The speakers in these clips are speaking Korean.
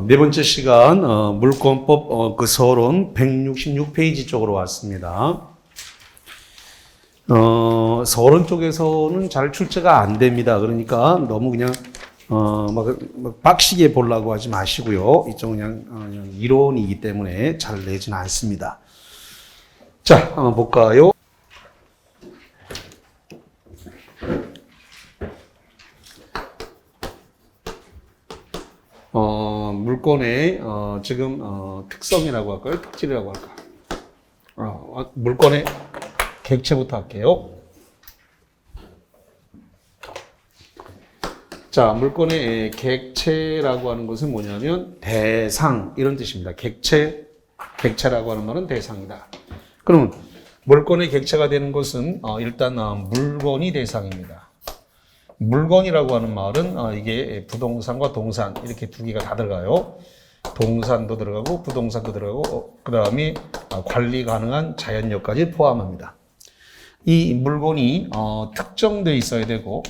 네 번째 시간 물권법 그 서론 166페이지 쪽으로 왔습니다. 서론 쪽에서는 잘 출제가 안 됩니다. 그러니까 너무 그냥 막 빡시게 보려고 하지 마시고요. 이쪽은 그냥 이론이기 때문에 잘 내지는 않습니다. 자, 한번 볼까요? 물권의 지금 특성이라고 할까요? 특질이라고 할까요? 물권의 객체부터 할게요. 자, 물권의 객체라고 하는 것은 뭐냐면 대상 이런 뜻입니다. 객체라고 하는 말은 대상이다. 그러면 물권의 객체가 되는 것은 일단 물건이 대상입니다. 물건이라고 하는 말은 이게 부동산과 동산 이렇게 두 개가 다 들어가요. 동산도 들어가고 부동산도 들어가고 그 다음에 관리 가능한 자연력까지 포함합니다. 이 물건이 특정돼 있어야 되고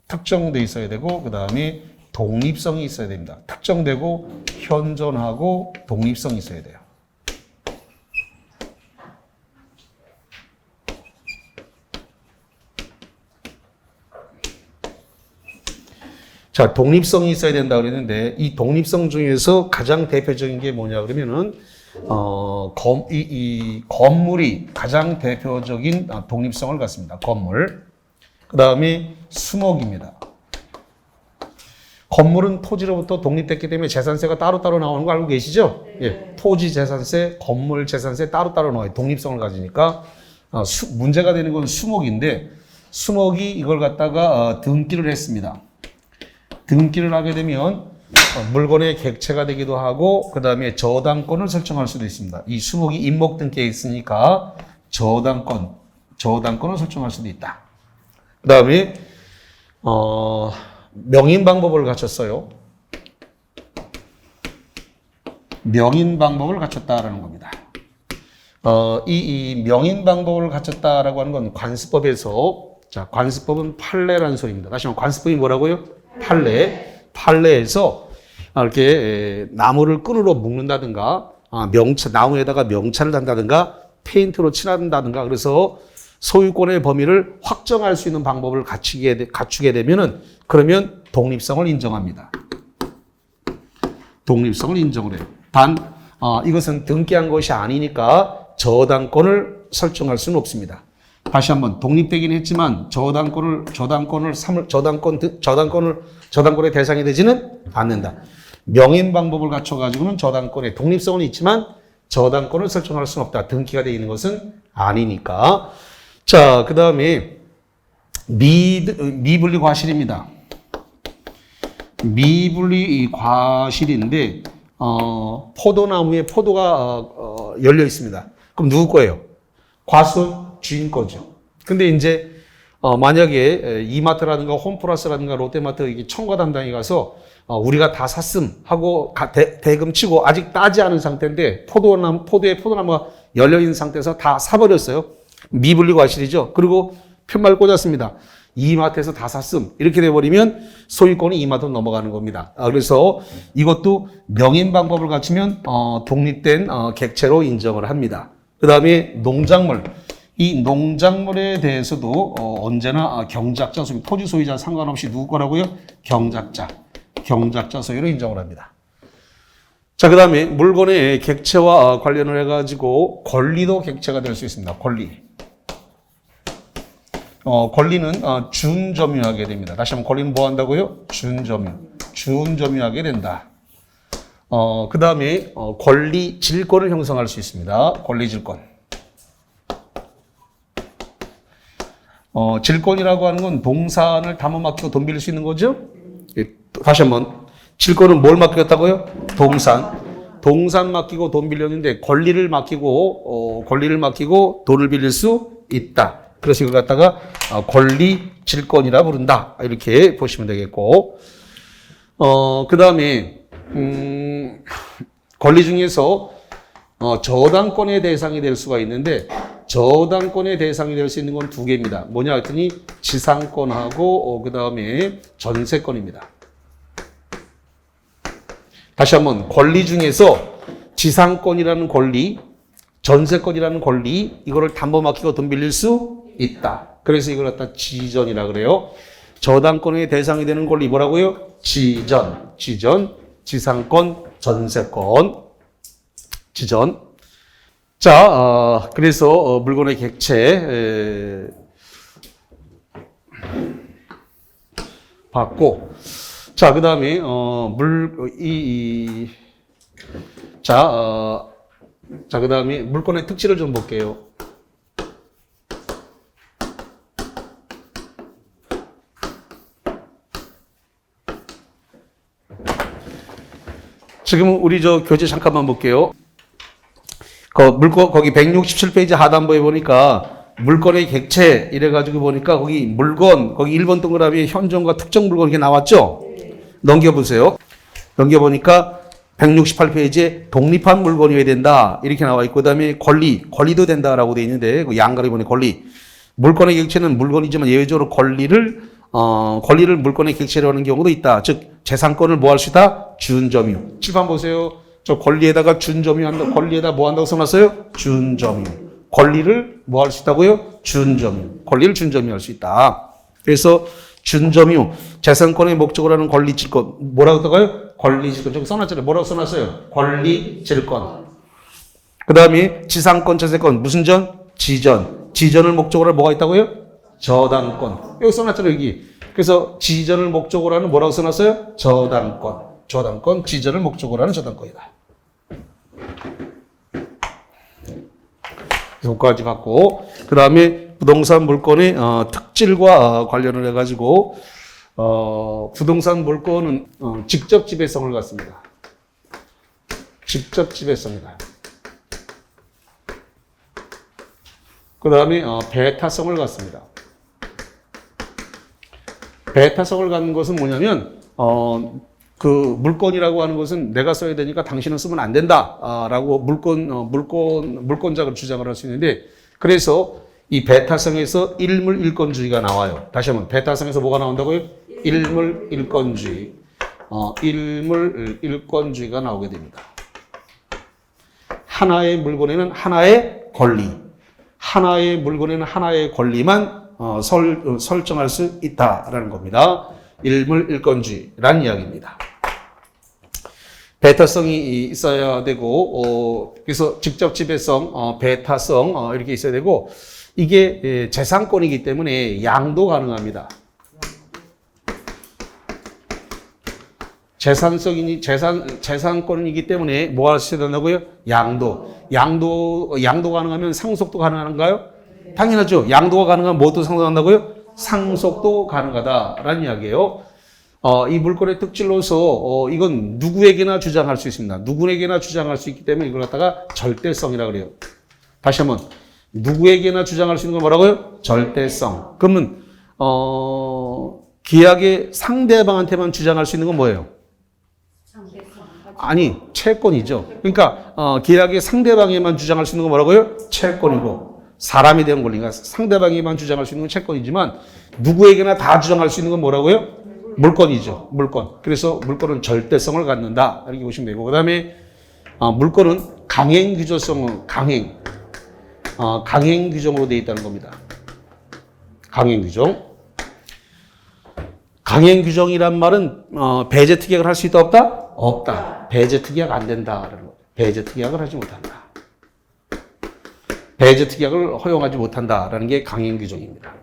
그 다음에 독립성이 있어야 됩니다. 특정되고 현존하고 독립성이 있어야 돼요. 자, 독립성이 있어야 된다 그랬는데 이 독립성 중에서 가장 대표적인 게 뭐냐 그러면은 이 건물이 가장 대표적인 독립성을 갖습니다. 건물. 그 다음에 수목입니다. 건물은 토지로부터 독립됐기 때문에 재산세가 따로따로 나오는 거 알고 계시죠? 네. 예, 토지 재산세, 건물 재산세 따로따로 나와요. 독립성을 가지니까. 문제가 되는 건 수목인데 수목이 이걸 갖다가 등기를 했습니다. 등기를 하게 되면 물건의 객체가 되기도 하고 그 다음에 저당권을 설정할 수도 있습니다. 이 수목이 임목 등기에 있으니까 저당권을 설정할 수도 있다. 그 다음에 명인 방법을 갖췄어요. 명인 방법을 갖췄다라는 겁니다. 이 명인 방법을 갖췄다라고 하는 건 관습법에서 자, 관습법은 판례라는 소리입니다. 다시 한번 관습법이 뭐라고요? 판례에서 이렇게 나무를 끈으로 묶는다든가 나무에다가 명찰을 단다든가 페인트로 칠한다든가 그래서 소유권의 범위를 확정할 수 있는 방법을 갖추게 되면은 그러면 독립성을 인정합니다. 독립성을 인정을 해요. 단 이것은 등기한 것이 아니니까 저당권을 설정할 수는 없습니다. 다시 한번 독립되긴 했지만 저당권의 대상이 되지는 않는다. 명인 방법을 갖춰가지고는 저당권의 독립성은 있지만 저당권을 설정할 수는 없다. 등기가 되어 있는 것은 아니니까. 자, 그 다음에 미분리 과실입니다. 미분리 과실인데 포도나무에 포도가 열려 있습니다. 그럼 누구 거예요? 과수원 주인 거죠. 근데 이제 만약에 이마트라든가 홈플러스라든가 롯데마트 청과 담당이 가서 우리가 다 샀음 하고 대금 치고 아직 따지 않은 상태인데 포도에 포도나무가 열려 있는 상태에서 다 사버렸어요. 미분리 과실이죠. 그리고 편말 꽂았습니다. 이마트에서 다 샀음 이렇게 돼버리면 소유권이 이마트로 넘어가는 겁니다. 그래서 이것도 명인 방법을 갖추면 독립된 객체로 인정을 합니다. 그 다음에 농작물. 이 농작물에 대해서도 언제나 경작자 소유, 토지 소유자 상관없이 누구 거라고요? 경작자 소유로 인정을 합니다. 자, 그 다음에 물건의 객체와 관련을 해가지고 권리도 객체가 될 수 있습니다. 권리는 준점유하게 됩니다. 다시 한번 권리는 뭐 한다고요? 준점유하게 된다. 그 다음에 권리 질권을 형성할 수 있습니다. 권리 질권. 질권이라고 하는 건 동산을 담아 맡기고 돈 빌릴 수 있는 거죠? 다시 한번. 질권은 뭘 맡겼다고요? 동산 맡기고 돈 빌렸는데 권리를 맡기고 돈을 빌릴 수 있다. 그래서 이걸 갖다가 권리 질권이라 부른다. 이렇게 보시면 되겠고. 그 다음에, 권리 중에서 저당권의 대상이 될 수가 있는데 저당권의 대상이 될 수 있는 건 두 개입니다. 뭐냐 했더니 지상권하고 그 다음에 전세권입니다. 다시 한번 권리 중에서 지상권이라는 권리, 전세권이라는 권리, 이거를 담보 맡기고 돈 빌릴 수 있다. 그래서 이걸 갖다 지전이라 그래요. 저당권의 대상이 되는 권리 뭐라고요? 지전, 지상권, 전세권, 지전. 자, 그래서 물건의 객체 받고, 자, 그 다음에 그 다음에 물건의 특질을 좀 볼게요. 지금 우리 교재 잠깐만 볼게요. 거기 167페이지 하단부에 보니까 물건의 객체 이래가지고 보니까 거기 물건, 거기 1번 동그라미에 현존과 특정 물건 이렇게 나왔죠? 넘겨보세요. 넘겨보니까 168페이지에 독립한 물건이어야 된다. 이렇게 나와 있고, 그 다음에 권리도 된다라고 되어 있는데, 그 양가리 보니 권리. 물건의 객체는 물건이지만 예외적으로 권리를 물건의 객체로 하는 경우도 있다. 즉, 재산권을 뭐 할 수 있다? 준점유. 칠판 보세요. 저 권리에다가 준점유 한다. 권리에다 뭐 한다고 써놨어요? 준점유. 권리를 뭐 할 수 있다고요? 준점유. 권리를 준점유 할 수 있다. 그래서 준점유, 재산권의 목적으로 하는 권리질권. 뭐라고 써가요? 권리질권. 저기 써놨잖아요. 뭐라고 써놨어요? 권리질권. 그 다음에 지상권, 전세권. 무슨 전? 지전. 지전을 목적으로 뭐가 있다고요? 저당권. 여기 써놨잖아요, 여기. 그래서 지전을 목적으로 하는 뭐라고 써놨어요? 저당권. 지전을 목적으로 하는 저당권이다. 여기까지 갖고, 그 다음에 부동산 물건의 특질과 관련을 해가지고 부동산 물건은 직접 지배성을 갖습니다. 직접 지배성이다. 그 다음에 배타성을 갖습니다. 배타성을 갖는 것은 뭐냐면 그 물건이라고 하는 것은 내가 써야 되니까 당신은 쓰면 안 된다라고 물권자가 주장을 할 수 있는데, 그래서 이 배타성에서 일물일권주의가 나와요. 다시 한번 배타성에서 뭐가 나온다고요? 일물일권주의. 일물일권주의가 나오게 됩니다. 하나의 물건에는 하나의 권리, 하나의 물건에는 하나의 권리만 설정할 수 있다라는 겁니다. 일물일권주의라는 이야기입니다. 배타성이 있어야 되고, 그래서 직접 지배성, 배타성 이렇게 있어야 되고, 이게 재산권이기 때문에 양도 가능합니다. 재산권이기 때문에 뭐 할 수 있다고요? 양도 가능하면 상속도 가능한가요? 당연하죠. 양도가 가능하면 뭐도 상속한다고요? 상속도 가능하다라는 이야기예요. 이 물건의 특질로서 이건 누구에게나 주장할 수 있습니다. 누구에게나 주장할 수 있기 때문에 이걸 갖다가 절대성이라고 그래요. 다시 한번 누구에게나 주장할 수 있는 건 뭐라고요? 절대성. 그러면 계약의 상대방한테만 주장할 수 있는 건 뭐예요? 아니, 채권이죠. 그러니까 계약의 상대방에만 주장할 수 있는 건 뭐라고요? 채권이고, 사람에 대한 권리가 상대방에만 주장할 수 있는 건 채권이지만 누구에게나 다 주장할 수 있는 건 뭐라고요? 물건이죠. 물건. 그래서 물건은 절대성을 갖는다. 이렇게 보시면 되고, 그 다음에 물건은 강행 규정성은 강행 규정으로 되어 있다는 겁니다. 강행 규정. 강행 규정이란 말은 배제 특약을 할 수 있다 없다? 없다. 배제 특약 안 된다라는 거예요. 배제 특약을 하지 못한다. 배제 특약을 허용하지 못한다라는 게 강행 규정입니다.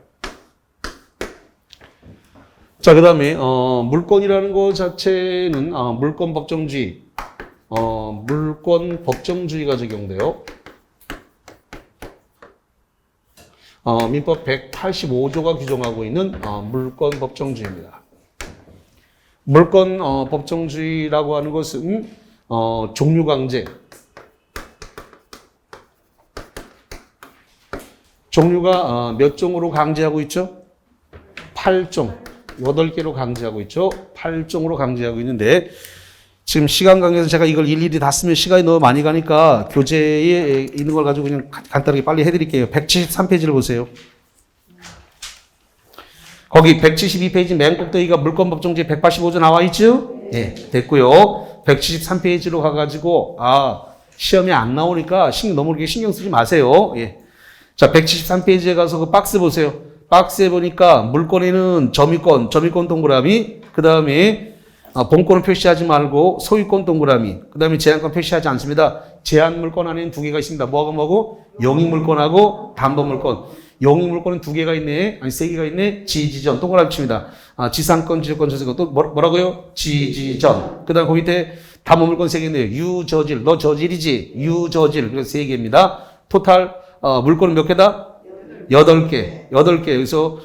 자, 그 다음에 물건이라는 것 자체는 물권 법정주의, 물권 법정주의가 적용돼요. 민법 185조가 규정하고 있는 물권 법정주의입니다. 물권 법정주의라고 하는 것은 종류강제, 종류가 몇 종으로 강제하고 있죠? 8종, 8개로 강제하고 있죠? 8종으로 강제하고 있는데, 지금 시간 관계에서 제가 이걸 일일이 다 쓰면 시간이 너무 많이 가니까 교재에 있는 걸 가지고 그냥 간단하게 빨리 해드릴게요. 173페이지를 보세요. 거기 172페이지 맨 꼭대기가 물권법정주의 185조 나와 있죠? 네, 됐고요. 173페이지로 가가지고, 시험에 안 나오니까 너무 그렇게 신경 쓰지 마세요. 예. 자, 173페이지에 가서 그 박스 보세요. 박스에 보니까 물건에는 점유권 동그라미, 그 다음에 본권을 표시하지 말고 소유권 동그라미, 그 다음에 제한권 표시하지 않습니다. 제한 물건 안에는 두 개가 있습니다. 뭐고? 용익 물건하고 담보 물건. 용익 물건은 두 개가 있네. 아니, 세 개가 있네. 지지전. 동그라미 칩니다. 지상권, 지주권, 저주권. 또 뭐라고요? 지지전. 그 다음 거기 밑에 담보 물건 세 개인데요. 유저질. 너 저질이지? 유저질. 그래서 세 개입니다. 토탈, 물건은 몇 개다? 8개. 8개. 그래서,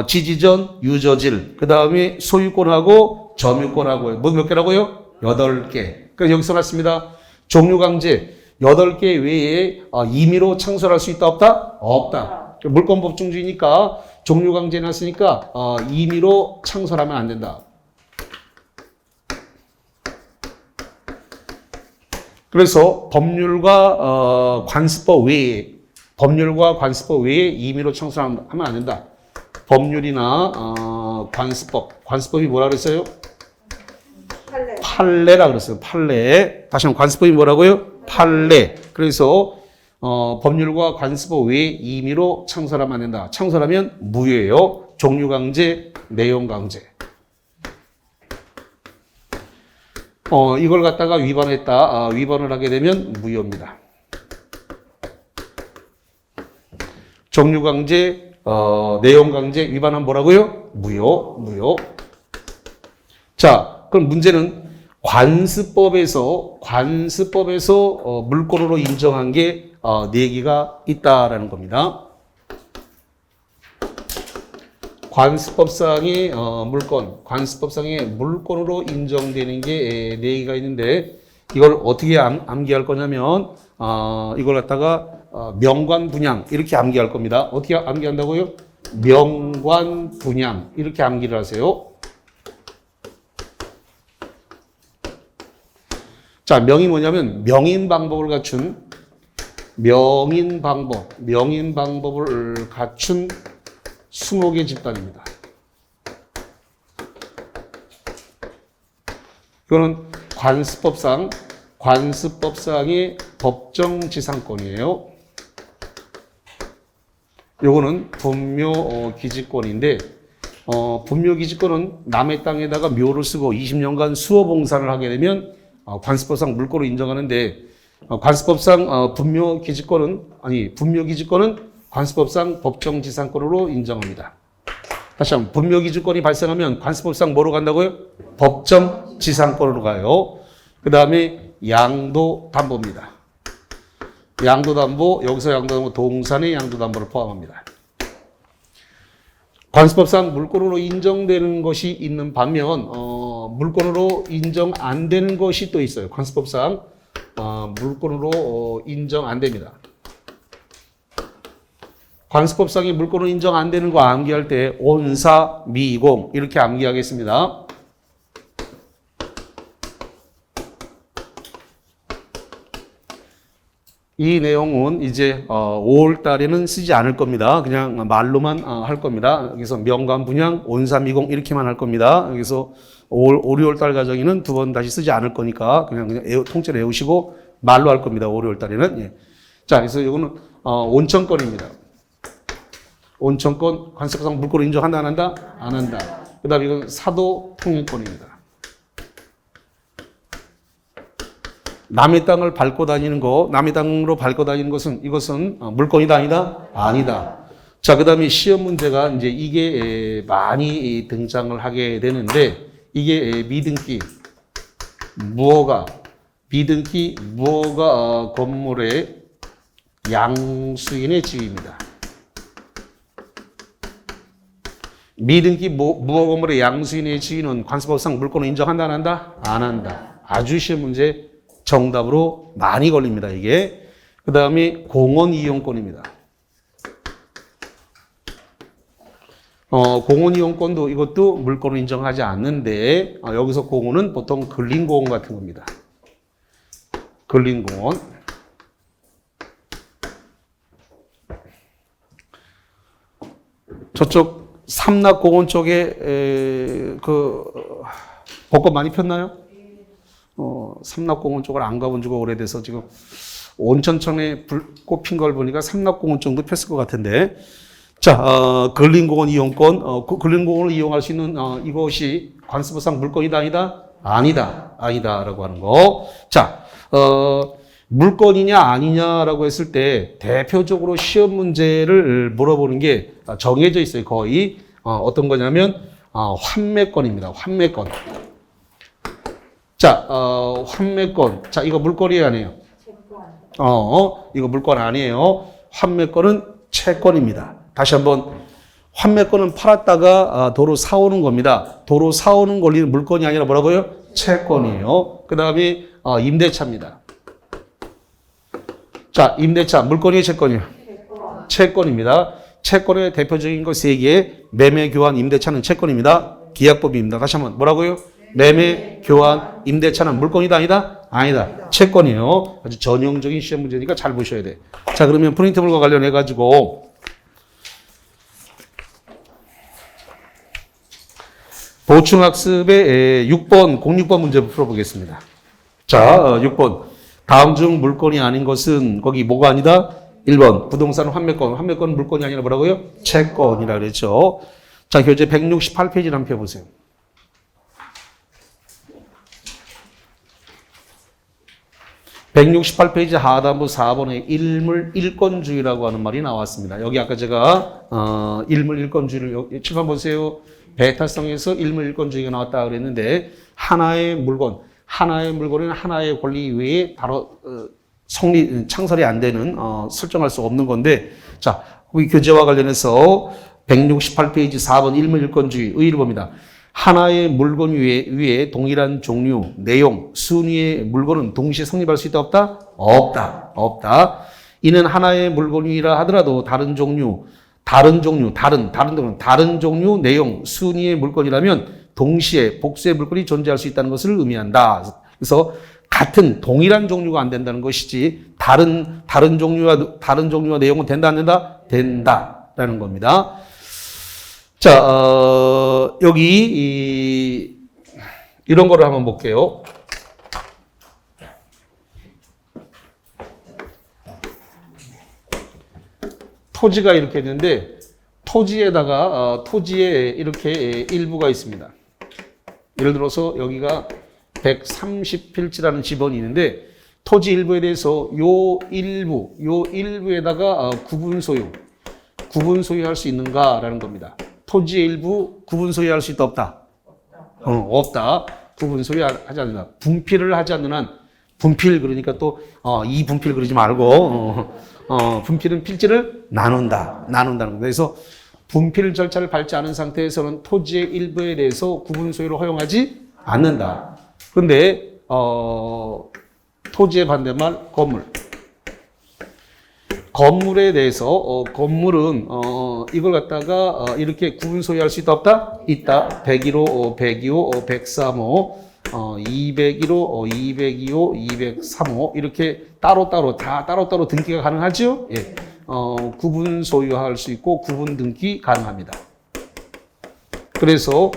지지전, 유저질. 그 다음에 소유권하고 점유권하고. 뭐 몇 개라고요? 8개. 그래서 여기 써놨습니다. 종류강제. 8개 외에 임의로 창설할 수 있다, 없다? 없다. 물권법중주의니까 종류강제 해놨으니까 임의로 창설하면 안 된다. 그래서 법률과 관습법 외에 임의로 창설하면 안 된다. 법률이나 관습법이 뭐라 그랬어요? 판례라 그랬어요. 판례. 다시 한번 관습법이 뭐라고요? 판례. 그래서 법률과 관습법 외에 임의로 창설하면 안 된다. 창설하면 무효예요. 종류강제, 내용강제. 이걸 갖다가 위반했다. 위반을 하게 되면 무효입니다. 종류강제, 내용강제 위반하면 뭐라고요? 무효. 자, 그럼 문제는 관습법에서 물권으로 인정한 게 4개가 있다라는 겁니다. 관습법상의 물권으로 인정되는 게 4개가 있는데 이걸 어떻게 암기할 거냐면 이걸 갖다가 명관분양 이렇게 암기할 겁니다. 어떻게 암기한다고요? 명관분양 이렇게 암기를 하세요. 자, 명이 뭐냐면 명인 방법을 갖춘 명인 방법을 갖춘 20개 집단입니다. 이거는 관습법상의 법정지상권이에요. 요거는 분묘기지권인데, 분묘기지권은 남의 땅에다가 묘를 쓰고 20년간 수호봉사를 하게 되면 관습법상 물권으로 인정하는데, 관습법상 분묘기지권은 관습법상 법정지상권으로 인정합니다. 다시 한번 분묘기지권이 발생하면 관습법상 뭐로 간다고요? 법정지상권으로 가요. 그 다음에 양도담보입니다. 양도담보, 여기서 양도담보 동산의 양도담보를 포함합니다. 관습법상 물권으로 인정되는 것이 있는 반면 물권으로 인정 안 되는 것이 또 있어요. 관습법상 물권으로 인정 안 됩니다. 관습법상이 물권으로 인정 안 되는 거 암기할 때 온사, 미공 이렇게 암기하겠습니다. 이 내용은 이제 5월 달에는 쓰지 않을 겁니다. 그냥 말로만 할 겁니다. 그래서 명관분양, 온사미공 이렇게만 할 겁니다. 그래서 5, 6월 달 과정에는 두 번 다시 쓰지 않을 거니까 그냥 통째로 외우시고 말로 할 겁니다. 5, 6월 달에는. 예. 자, 그래서 이거는 온천권입니다. 온천권, 관습법상 물권으로 인정한다, 안 한다? 안 한다. 그 다음에 이건 사도통행권입니다. 남의 땅을 밟고 다니는 거, 남의 땅으로 밟고 다니는 것은, 이것은 물권이다, 아니다? 아니다. 자, 그 다음에 시험 문제가 이제 이게 많이 등장을 하게 되는데, 이게 미등기, 무허가 건물의 양수인의 지위입니다. 미등기 무허가 건물의 양수인의 지위는 관습법상 물권을 인정한다, 안 한다? 안 한다. 아주 시험 문제 정답으로 많이 걸립니다, 이게. 그 다음에 공원 이용권입니다. 공원 이용권도 이것도 물권을 인정하지 않는데, 여기서 공원은 보통 근린공원 같은 겁니다. 근린공원. 저쪽 삼락공원 쪽에 벚꽃 많이 폈나요? 삼락공원 쪽을 안 가본 지가 오래돼서 지금 온천천에 불 꼽힌 걸 보니까 삼락공원 정도 폈을 것 같은데. 자, 근린공원 이용권, 근린공원을 이용할 수 있는, 이것이 관습부상 물건이다, 아니다? 아니다, 아니다라고 하는 거. 자, 물건이냐, 아니냐라고 했을 때, 대표적으로 시험 문제를 물어보는 게 정해져 있어요, 거의. 어떤 거냐면, 환매권입니다, 환매권. 자, 환매권. 자, 이거 물건이 아니에요. 이거 물건 아니에요. 환매권은 채권입니다. 다시 한번 환매권은 팔았다가 도로 사오는 겁니다. 도로 사오는 권리는 물건이 아니라 뭐라고요? 채권이에요. 그 다음에 임대차입니다. 자, 임대차 물건이에요, 채권이에요? 채권입니다. 채권의 대표적인 거 세 개. 매매, 교환, 임대차는 채권입니다. 계약법입니다. 다시 한번 뭐라고요? 매매, 교환, 임대차는 물건이다, 아니다? 아니다. 채권이에요. 아주 전형적인 시험 문제니까 잘 보셔야 돼. 자, 그러면 프린트물과 관련해 가지고 보충학습의 6번, 06번 문제 풀어보겠습니다. 자, 6번. 다음 중 물건이 아닌 것은 거기 뭐가 아니다? 1번. 부동산 환매권. 환매권은 물건이 아니라 뭐라고요? 채권이라 그랬죠. 자, 교재 168페이지를 한번 펴보세요. 168페이지 하단부 4번에 일물일권주의라고 하는 말이 나왔습니다. 여기 아까 제가 일물일권주의를 칠판 보세요. 배타성에서 일물일권주의가 나왔다 그랬는데 하나의 물건에는 하나의 권리 외에 바로 창설이 안 되는 설정할 수 없는 건데, 자, 우리 교재와 관련해서 168페이지 4번 일물일권주의 의의를 봅니다. 하나의 물건 위에 동일한 종류, 내용, 순위의 물건은 동시에 성립할 수 있다, 없다? 없다. 이는 하나의 물건이라 하더라도 다른 종류, 내용, 순위의 물건이라면 동시에 복수의 물건이 존재할 수 있다는 것을 의미한다. 그래서 같은 동일한 종류가 안 된다는 것이지 다른 종류와 내용은 된다, 안 된다? 된다라는 겁니다. 자, 여기 이런 거를 한번 볼게요. 토지가 이렇게 있는데 토지에다가 토지에 이렇게 일부가 있습니다. 예를 들어서 여기가 130필지라는 지번이 있는데 토지 일부에 대해서 요 일부에다가 구분 소유할 수 있는가라는 겁니다. 토지의 일부 구분 소유할 수 있다, 없다? 없다. 구분 소유하지 않는다. 분필을 하지 않는 한, 분필 그러니까 또 이 분필 그러지 말고 분필은 필지를 나눈다는 겁니다. 그래서 분필 절차를 밟지 않은 상태에서는 토지의 일부에 대해서 구분 소유를 허용하지 않는다. 그런데 토지의 반대말 건물에 대해서 건물은 이걸 갖다가 이렇게 구분 소유할 수 있다, 없다? 있다. 101호, 102호, 103호, 201호, 202호, 203호 이렇게 따로따로 등기가 가능하죠? 예. 구분 소유할 수 있고 구분 등기 가능합니다. 그래서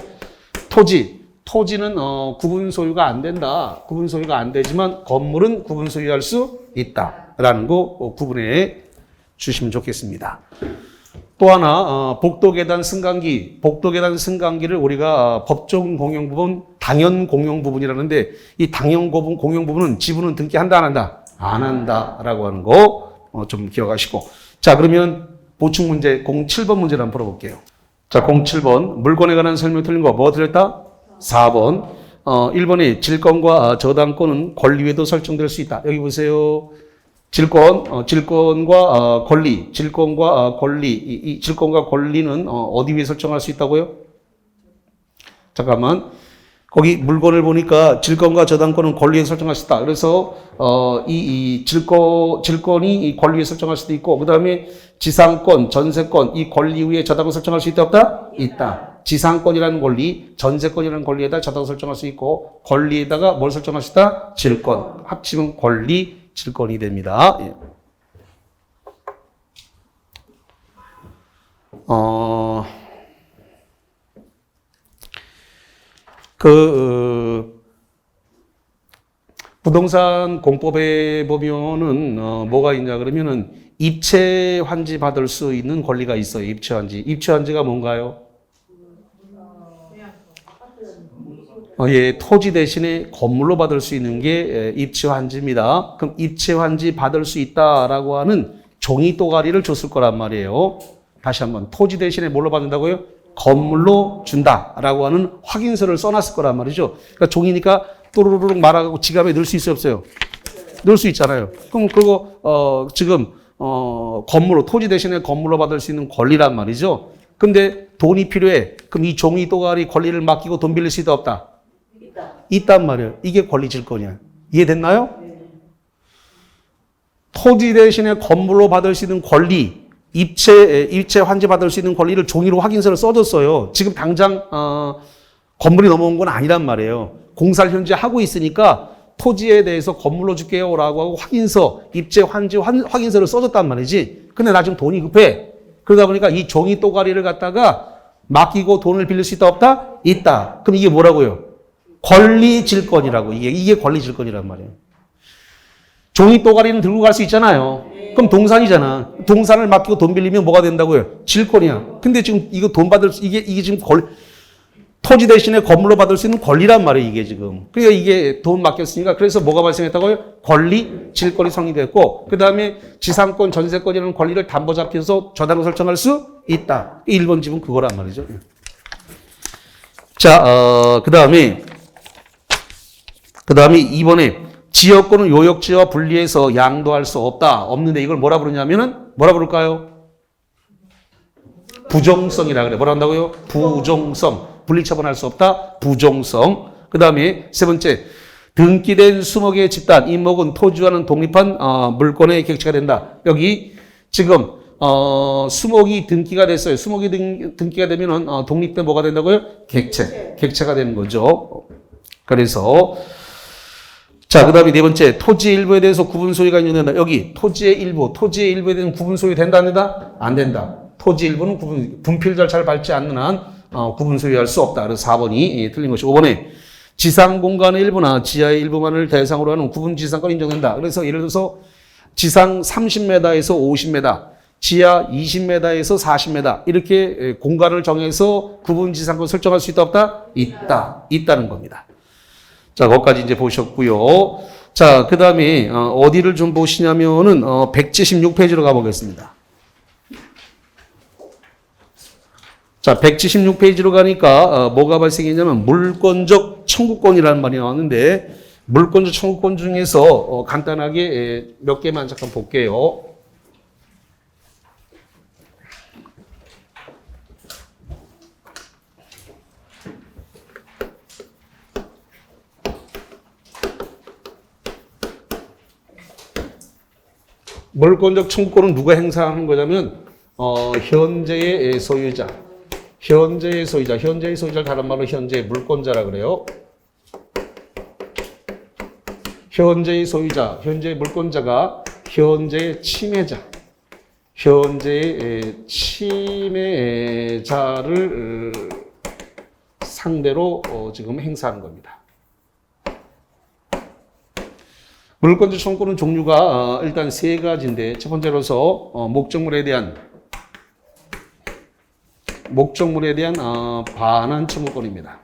토지는 구분 소유가 안 된다. 구분 소유가 안 되지만 건물은 구분 소유할 수 있다라는 거 구분해 주시면 좋겠습니다. 또 하나 복도계단 승강기를 우리가 법정 공용 부분, 당연 공용 부분이라는데 이 당연 공용 부분은 지분은 등기한다, 안 한다? 안 한다라고 하는 거 좀 기억하시고. 자, 그러면 보충 문제 07번 문제를 한번 풀어볼게요. 자, 07번 물건에 관한 설명 틀린 거 뭐 틀렸다? 4번. 1번에 질권과 저당권은 권리 외에도 설정될 수 있다. 여기 보세요. 질권과 권리, 이 질권과 권리는 어디 위에 설정할 수 있다고요? 잠깐만. 거기 물건을 보니까 질권과 저당권은 권리에 설정할 수 있다. 그래서 이 질권이 이 권리에 설정할 수도 있고, 그 다음에 지상권, 전세권 이 권리 위에 저당권 설정할 수 있다, 없다? 있다. 지상권이라는 권리, 전세권이라는 권리에다 저당권 설정할 수 있고, 권리에다가 뭘 설정할 수 있다? 질권. 합치면 권리, 질권이 됩니다. 예. 부동산 공법에 보면은 뭐가 있냐 그러면은 입체 환지 받을 수 있는 권리가 있어요. 입체 환지. 입체 환지가 뭔가요? 예, 토지 대신에 건물로 받을 수 있는 게 입체 환지입니다. 그럼 입체 환지 받을 수 있다라고 하는 종이 또가리를 줬을 거란 말이에요. 다시 한번 토지 대신에 뭘로 받는다고요? 건물로 준다라고 하는 확인서를 써놨을 거란 말이죠. 그러니까 종이니까 또르르륵 말아가고 지갑에 넣을 수 있어요, 없어요? 넣을 수 있잖아요. 그럼 그거 지금 건물로 토지 대신에 건물로 받을 수 있는 권리란 말이죠. 근데 돈이 필요해. 그럼 이 종이 또가리 권리를 맡기고 돈 빌릴 수 있다 없다? 있단 말이에요. 이게 권리 질권이야. 이해됐나요? 토지 대신에 건물로 받을 수 있는 권리, 입체 환지 받을 수 있는 권리를 종이로 확인서를 써줬어요. 지금 당장 건물이 넘어온 건 아니란 말이에요. 공사를 현재 하고 있으니까 토지에 대해서 건물로 줄게요라고 하고 확인서, 입체 환지 확인서를 써줬단 말이지. 근데 나 지금 돈이 급해. 그러다 보니까 이 종이 또가리를 갖다가 맡기고 돈을 빌릴 수 있다 없다? 있다. 그럼 이게 뭐라고요? 권리질권이라고. 이게 권리질권이란 말이에요. 종이 또가리는 들고 갈 수 있잖아요. 그럼 동산이잖아. 동산을 맡기고 돈 빌리면 뭐가 된다고요? 질권이야. 근데 지금 이거 돈 받을 수, 이게 지금 토지 대신에 건물로 받을 수 있는 권리란 말이에요, 이게 지금. 그러니까 이게 돈 맡겼으니까 그래서 뭐가 발생했다고요? 권리, 질권이 성립됐고, 그 다음에 지상권, 전세권이라는 권리를 담보잡혀서 저당으로 설정할 수 있다. 1번 집은 그거란 말이죠. 자, 그 다음에 2번에 지역권은 요역지와 분리해서 양도할 수 없다. 없는데 이걸 뭐라 부르냐면은 뭐라 부를까요? 부종성이라 그래. 뭐라 한다고요? 부종성. 분리처분할 수 없다. 부종성. 그 다음에 세 번째, 등기된 20개의 집단, 임목은 토지와는 독립한 물권의 객체가 된다. 여기 지금 20이 등기가 됐어요. 20이 등기가 되면은 독립된 뭐가 된다고요? 객체가 되는 거죠. 그래서 자, 그 다음에 네 번째, 토지 일부에 대해서 구분 소유가 인정된다. 여기 토지의 일부에 대한 구분 소유 된다, 안 된다? 안 된다. 토지 일부는 분필 절차를 밟지 않는 한 구분 소유할 수 없다. 그래서 4번이 틀린 것이 5번에 지상 공간의 일부나 지하의 일부만을 대상으로 하는 구분 지상권 인정된다. 그래서 예를 들어서 지상 30m에서 50m, 지하 20m에서 40m 이렇게 공간을 정해서 구분 지상권 설정할 수 있다, 없다? 있다는 겁니다. 자, 거기까지 이제 보셨고요. 자, 그 다음에 어디를 좀 보시냐면은 176페이지로 가보겠습니다. 자, 176페이지로 가니까 뭐가 발생했냐면 물권적 청구권이라는 말이 나왔는데 물권적 청구권 중에서 간단하게 몇 개만 잠깐 볼게요. 물권적 청구권은 누가 행사하는 거냐면 현재의 소유자. 현재의 소유자를 다른 말로 현재의 물권자라 그래요. 현재의 소유자, 현재의 물권자가 현재의 침해자, 현재의 침해자를 상대로 지금 행사하는 겁니다. 물권적 청구권은 종류가 일단 세 가지인데 첫 번째로서 목적물에 대한 반환 청구권입니다.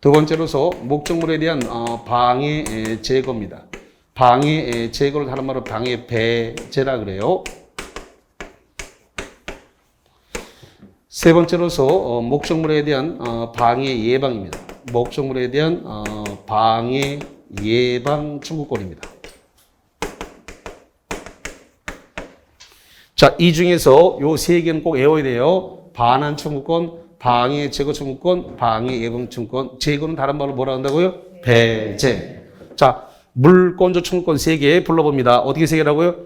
두 번째로서 목적물에 대한 방해 제거입니다. 방해 제거를 다른 말로 방해 배제라 그래요. 세 번째로서 목적물에 대한 방해 예방입니다. 목적물에 대한 방해 예방 청구권입니다. 자, 이 중에서 요 세 개는 꼭 외워야 돼요. 반환 청구권, 방해 제거 청구권, 방해 예방 청구권. 제거는 다른 말로 뭐라 한다고요? 배제. 자, 물권적 청구권 세 개 불러봅니다. 어떻게 세 개라고요?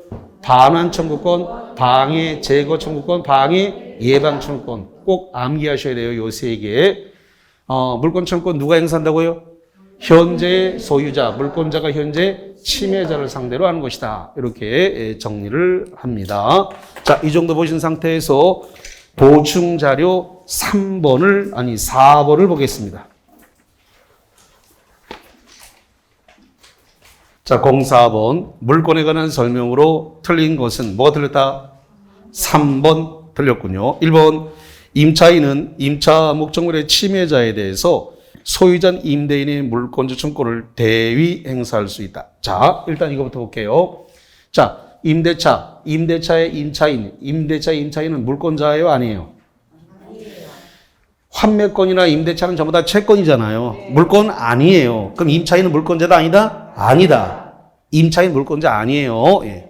반환 청구권, 방해 제거 청구권, 방해 예방 청구권. 꼭 암기하셔야 돼요. 요 세 개. 물권 청구권 누가 행사한다고요? 현재 소유자, 물권자가 현재 침해자를 상대로 하는 것이다. 이렇게 정리를 합니다. 자, 이 정도 보신 상태에서 보충 자료 4번을 보겠습니다. 자, 04번. 물건에 관한 설명으로 틀린 것은 뭐가 틀렸다? 3번 틀렸군요. 1번. 임차인은 임차 목적물의 침해자에 대해서 소유자 임대인의 물권자 청구를 대위 행사할 수 있다. 자, 일단 이거부터 볼게요. 자, 임대차의 임차인은 물권자예요, 아니에요? 환매권이나 임대차는 전부 다 채권이잖아요. 물권 아니에요. 그럼 임차인은 물권자다, 아니다? 아니다. 임차인 물권자 아니에요. 예.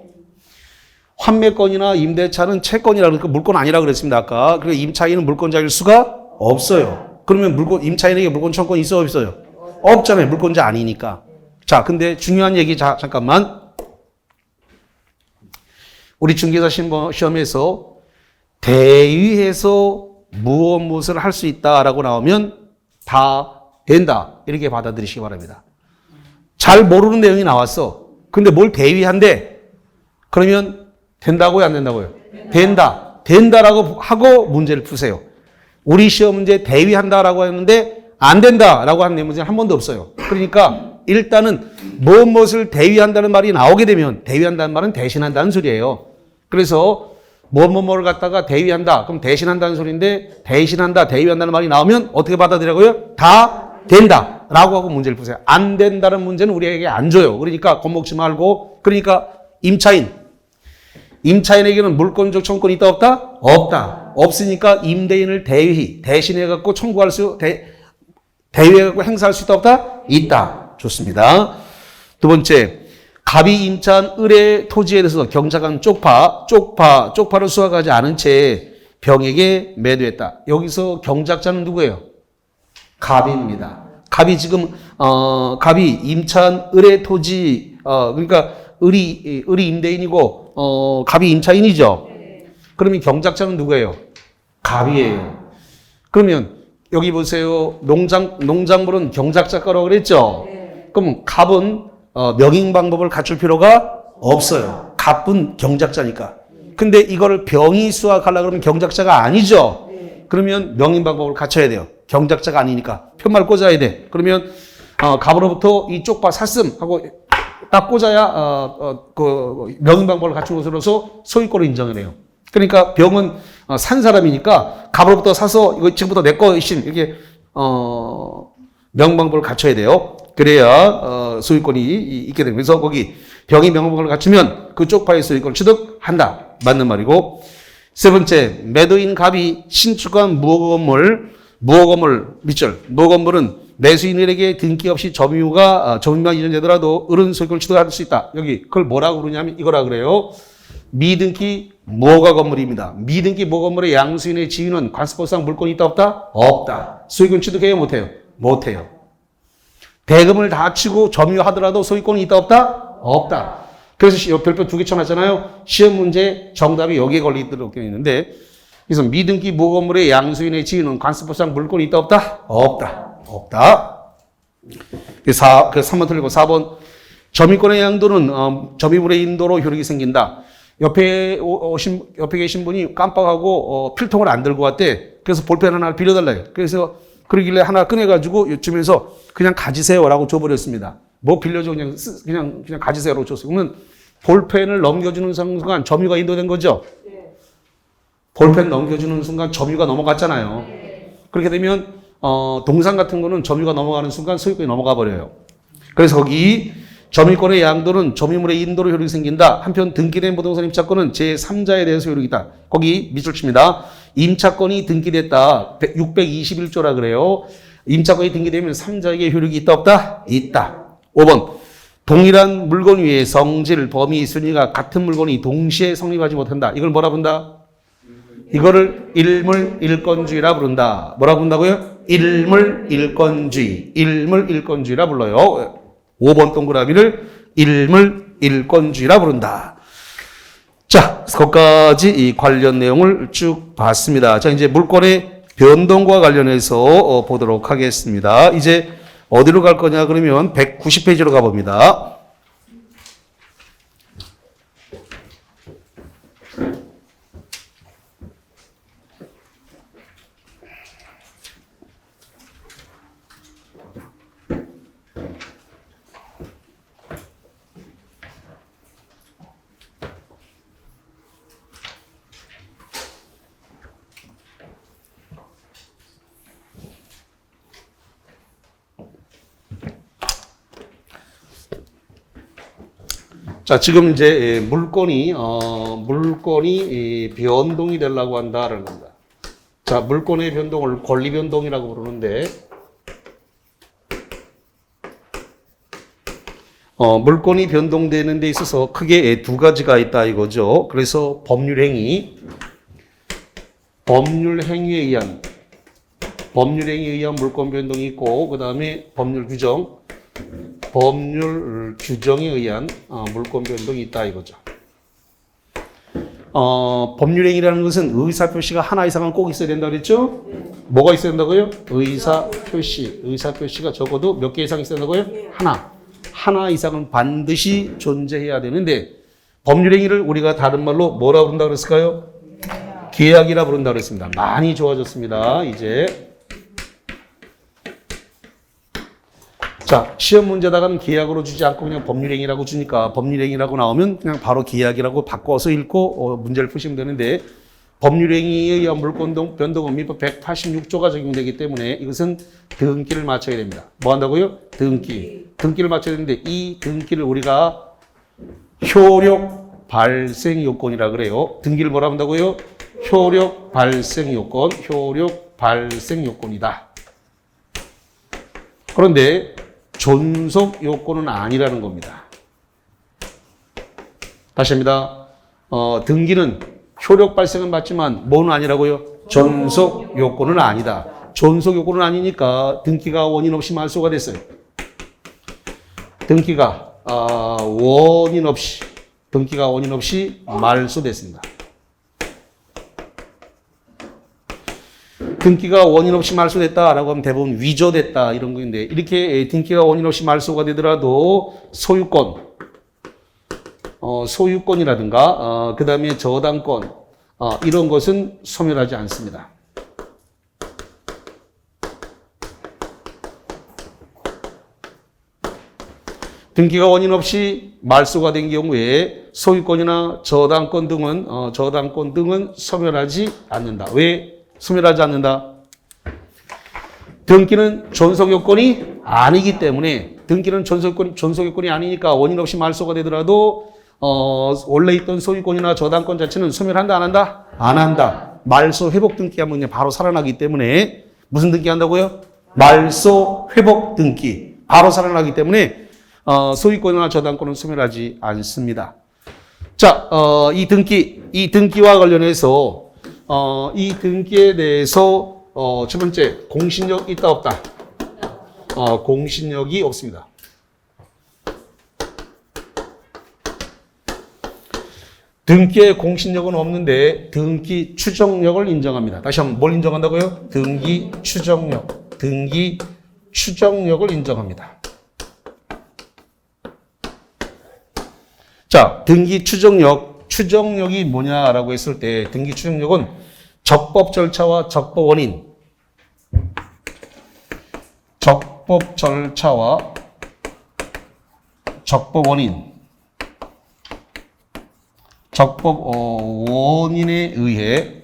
환매권이나 임대차는 채권이라 그러니까 물권 아니라 그랬습니다, 아까. 그리고 임차인은 물권자일 수가 없어요. 그러면 임차인에게 물권 청구권이 있어요, 없어요? 없잖아요. 물권자 아니니까. 자, 근데 중요한 얘기, 잠깐만. 우리 중개사 시험에서 대위해서 무엇을 할 수 있다라고 나오면 다 된다. 이렇게 받아들이시기 바랍니다. 잘 모르는 내용이 나왔어. 근데 뭘 대위한대? 그러면 된다고요, 안 된다고요? 된다. 된다라고 하고 문제를 푸세요. 우리 시험 문제 대위한다라고 했는데 안 된다라고 하는 문제는 한 번도 없어요. 그러니까 일단은 무엇을 대위한다는 말이 나오게 되면 대위한다는 말은 대신한다는 소리예요. 그래서 뭐를 갖다가 대위한다. 그럼 대신한다는 소리인데 대신한다, 대위한다는 말이 나오면 어떻게 받아들이라고요? 다 된다 라고 하고 문제를 푸세요. 안 된다는 문제는 우리에게 안 줘요. 그러니까 겁먹지 말고. 그러니까 임차인에게는 물권적 청구권이 있다, 없다? 없다. 없으니까 임대인을 대신해갖고 청구할 대위해갖고 행사할 수 있다, 없다? 있다. 좋습니다. 두 번째, 갑이 임차한 을의 토지에 대해서 경작한 쪽파를 수확하지 않은 채 병에게 매도했다. 여기서 경작자는 누구예요? 갑입니다. 갑이 임차한 을의 토지, 그러니까 을이 임대인이고, 갑이 임차인이죠. 그러면 경작자는 누구예요? 갑이에요. 그러면 여기 보세요. 농작물은 경작자가라고 그랬죠? 그럼 갑은 명인 방법을 갖출 필요가 없어요. 갑은 경작자니까. 근데 이거를 병이 수확하려고 그러면 경작자가 아니죠. 그러면 명인 방법을 갖춰야 돼요. 경작자가 아니니까. 편말 꽂아야 돼. 그러면 갑으로부터 이 쪽파 샀음 하고 딱 꽂아야 그 명인 방법을 갖춘 것으로서 소유권을 인정을 해요. 그러니까 병은 산 사람이니까 갑으로부터 사서 이거 지금부터 내 것이신 이렇게 명방법을 갖춰야 돼요. 그래야 소유권이 있게 됩니다. 그래서 거기 병이 명방법을 갖추면 그 쪽파의 소유권을 취득한다. 맞는 말이고. 세 번째, 매도인 갑이 신축한 무허건물 무허건물은 매수인에게 등기 없이 점유만 이전되더라도 을은 소유권을 취득할 수 있다. 여기 그걸 뭐라고 그러냐면 이거라 그래요. 미등기 무허가 건물입니다. 미등기 무허건물의 양수인의 지위는 관습법상 물권이 있다, 없다? 없다. 소유권 취득해요, 못해요? 못해요. 대금을 다 치고 점유하더라도 소유권이 있다, 없다? 없다. 그래서 별표 2개 쳐놨잖아요. 시험 문제 정답이 여기에 걸리도록 되어 있는데, 그래서 미등기 무허건물의 양수인의 지위는 관습법상 물권이 있다, 없다? 없다. 없다. 3번 틀리고 4번. 점유권의 양도는 점유물의 인도로 효력이 생긴다. 옆에 계신 분이 깜빡하고 필통을 안 들고 왔대. 그래서 볼펜 하나 빌려달래요. 그래서 그러길래 하나 꺼내가지고 요쯤에서 그냥 가지세요라고 줘버렸습니다. 뭐 빌려줘 그냥 가지세요라고 줬어요. 그러면 볼펜을 넘겨주는 순간 점유가 인도된 거죠. 볼펜 넘겨주는 순간 점유가 넘어갔잖아요. 그렇게 되면 동산 같은 거는 점유가 넘어가는 순간 소유권이 넘어가 버려요. 그래서 거기 점유권의 양도는 점유물의 인도로 효력이 생긴다. 한편 등기된 부동산 임차권은 제3자에 대해서 효력이 있다. 거기 밑줄 칩니다. 임차권이 등기됐다. 621조라 그래요. 임차권이 등기되면 3자에게 효력이 있다, 없다? 있다. 5번. 동일한 물건 위에 성질, 범위, 순위가 같은 물건이 동시에 성립하지 못한다. 이걸 뭐라 부른다? 이거를 일물일건주의라 부른다. 뭐라 부른다고요? 일물일건주의라 불러요. 5번 동그라미를 일물일건주의라 부른다. 자, 거기까지 이 관련 내용을 쭉 봤습니다. 자, 이제 물권의 변동과 관련해서 보도록 하겠습니다. 이제 어디로 갈 거냐 그러면 190페이지로 가봅니다. 자, 지금 이제 물건이 변동이 되려고 한다라는 겁니다. 자, 물건의 변동을 권리 변동이라고 부르는데, 물건이 변동되는 데 있어서 크게 두 가지가 있다 이거죠. 그래서 법률 행위에 의한 물권 변동이 있고, 그 다음에 법률 규정에 의한 물권 변동이 있다 이거죠. 법률 행위라는 것은 의사 표시가 하나 이상은 꼭 있어야 된다 그랬죠? 뭐가 있어야 된다고요? 의사 표시가 적어도 몇 개 이상 있어야 된다고요? 하나 이상은 반드시 존재해야 되는데, 법률 행위를 우리가 다른 말로 뭐라 부른다 그랬을까요? 계약이라 부른다 그랬습니다. 많이 좋아졌습니다. 이제. 자, 시험 문제다가는 계약으로 주지 않고 그냥 법률행위라고 주니까 법률행위라고 나오면 그냥 바로 계약이라고 바꿔서 읽고 문제를 푸시면 되는데, 법률행위에 의한 물권 변동은 민법 186조가 적용되기 때문에 이것은 등기를 맞춰야 됩니다. 뭐 한다고요? 등기를 맞춰야 되는데, 이 등기를 우리가 효력 발생 요건이라 그래요. 등기를 뭐라 한다고요? 효력 발생 요건이다. 그런데 존속 요건은 아니라는 겁니다. 다시 합니다. 등기는 효력 발생은 맞지만 뭐는 아니라고요? 존속 요건은 아니다. 존속 요건은 아니니까 등기가 원인 없이 말소가 됐어요. 등기가 원인 없이 말소됐습니다. 등기가 원인 없이 말소됐다라고 하면 대부분 위조됐다 이런 거인데, 이렇게 등기가 원인 없이 말소가 되더라도 소유권이라든가 그 다음에 저당권 이런 것은 소멸하지 않습니다. 등기가 원인 없이 말소가 된 경우에 소유권이나 저당권 등은 소멸하지 않는다. 왜 소멸하지 않는다? 등기는 존속 요건이 아니기 때문에, 등기는 존속 요건이 아니니까 원인 없이 말소가 되더라도 원래 있던 소유권이나 저당권 자체는 소멸한다 안 한다? 안 한다. 말소 회복 등기하면 그냥 바로 살아나기 때문에, 무슨 등기 한다고요? 말소 회복 등기. 바로 살아나기 때문에 소유권이나 저당권은 소멸하지 않습니다. 자, 이 등기와 관련해서 이 등기에 대해서 첫 번째, 공신력 있다 없다? 공신력이 없습니다. 등기에 공신력은 없는데 등기 추정력을 인정합니다. 다시 한번 뭘 인정한다고요? 등기 추정력을 인정합니다. 자, 등기 추정력이 뭐냐라고 했을 때, 등기 추정력은 적법 절차와 적법 원인, 적법 절차와 적법 원인, 적법 원인에 의해